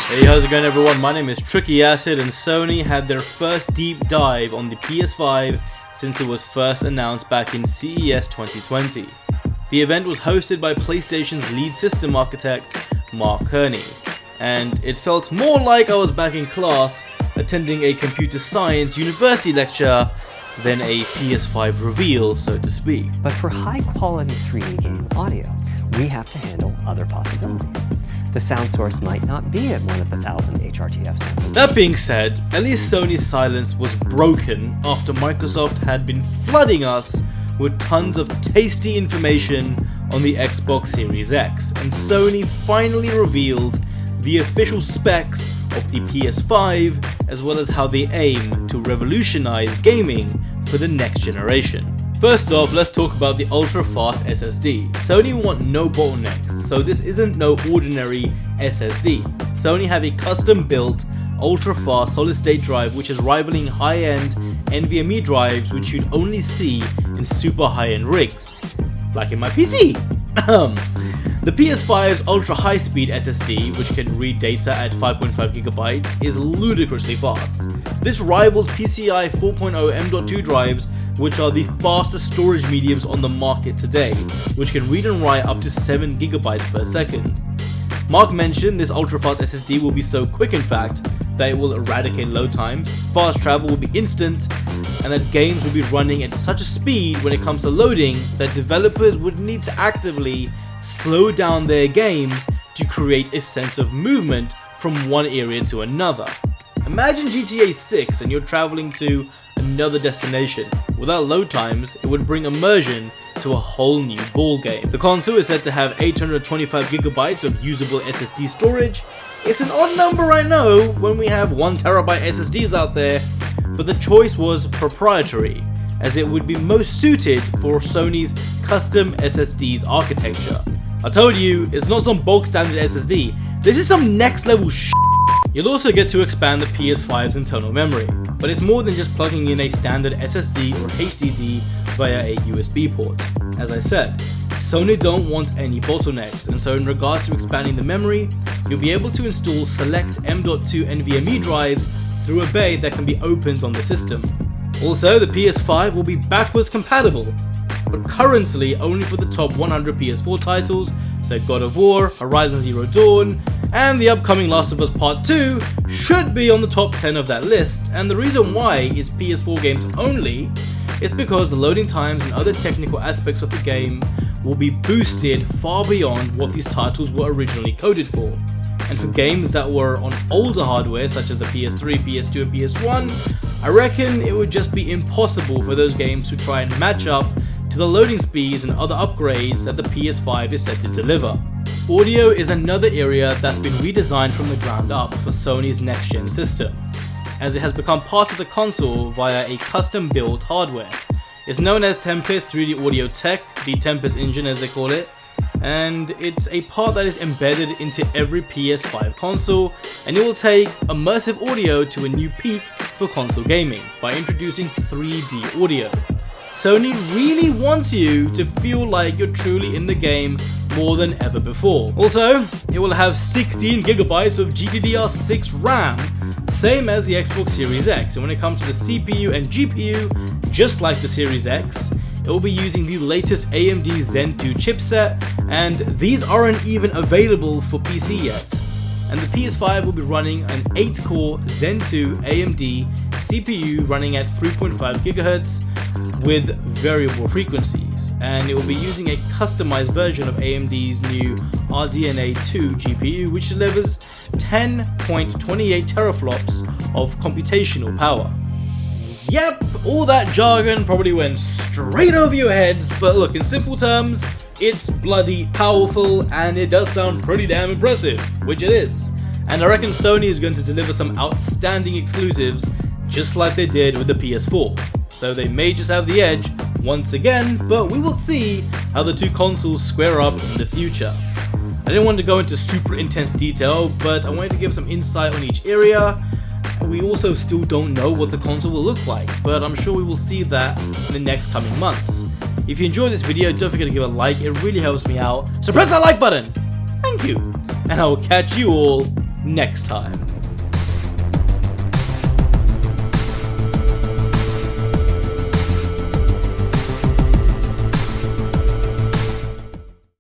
Hey, how's it going everyone? My name is Tricky Acid, and Sony had their first deep dive on the PS5 since it was first announced back in CES 2020. The event was hosted by PlayStation's lead system architect, Mark Kearney, and it felt more like I was back in class attending a computer science university lecture than a PS5 reveal, so to speak. But for high quality 3D game audio, we have to handle other possibilities. The sound source might not be at one of the 1,000 HRTF samples. That being said, at least Sony's silence was broken after Microsoft had been flooding us with tons of tasty information on the Xbox Series X, and Sony finally revealed the official specs of the PS5, as well as how they aim to revolutionize gaming for the next generation. First off, let's talk about the ultra-fast SSD. Sony want no bottlenecks, so this isn't no ordinary SSD. Sony have a custom-built ultra-fast solid-state drive which is rivaling high-end NVMe drives which you'd only see in super high-end rigs, like in my PC. The PS5's ultra-high-speed SSD, which can read data at 5.5 GB, is ludicrously fast. This rivals PCI 4.0 M.2 drives, which are the fastest storage mediums on the market today, which can read and write up to 7 GB per second. Mark mentioned this ultra-fast SSD will be so quick in fact that it will eradicate load times, fast travel will be instant, and that games will be running at such a speed when it comes to loading that developers would need to actively slow down their games to create a sense of movement from one area to another. Imagine GTA 6 and you're traveling to another destination. Without load times, it would bring immersion to a whole new ballgame. The console is said to have 825 GB of usable SSD storage. It's an odd number, I know, when we have 1 TB SSDs out there, but the choice was proprietary, as it would be most suited for Sony's custom SSD's architecture. I told you, it's not some bulk standard SSD, this is some next level shit. You'll also get to expand the PS5's internal memory, but it's more than just plugging in a standard SSD or HDD via a USB port. As I said, Sony don't want any bottlenecks, and so in regards to expanding the memory, you'll be able to install select M.2 NVMe drives through a bay that can be opened on the system. Also, the PS5 will be backwards compatible, but currently only for the top 100 PS4 titles, so God of War, Horizon Zero Dawn, and the upcoming Last of Us Part 2 should be on the top 10 of that list, and the reason why it's PS4 games only is because the loading times and other technical aspects of the game will be boosted far beyond what these titles were originally coded for. And for games that were on older hardware such as the PS3, PS2 and PS1, I reckon it would just be impossible for those games to try and match up to the loading speeds and other upgrades that the PS5 is set to deliver. Audio is another area that's been redesigned from the ground up for Sony's next-gen system, as it has become part of the console via a custom-built hardware. It's known as Tempest 3D Audio Tech, the Tempest engine as they call it, and it's a part that is embedded into every PS5 console, and it will take immersive audio to a new peak for console gaming by introducing 3D audio. Sony really wants you to feel like you're truly in the game more than ever before. Also, it will have 16 GB of GDDR6 RAM, same as the Xbox Series X, and when it comes to the CPU and GPU, just like the Series X, it will be using the latest AMD Zen 2 chipset, and these aren't even available for PC yet. And the PS5 will be running an 8-core Zen 2 AMD CPU running at 3.5 GHz with variable frequencies, and it will be using a customized version of AMD's new RDNA 2 GPU, which delivers 10.28 teraflops of computational power. Yep, all that jargon probably went straight over your heads, but look, in simple terms, it's bloody powerful and it does sound pretty damn impressive, which it is. And I reckon Sony is going to deliver some outstanding exclusives just like they did with the PS4. So they may just have the edge once again, but we will see how the two consoles square up in the future. I didn't want to go into super intense detail, but I wanted to give some insight on each area. We also still don't know what the console will look like, but I'm sure we will see that in the next coming months. If you enjoyed this video, don't forget to give it a like, it really helps me out. So press that like button and you, and I will catch you all next time.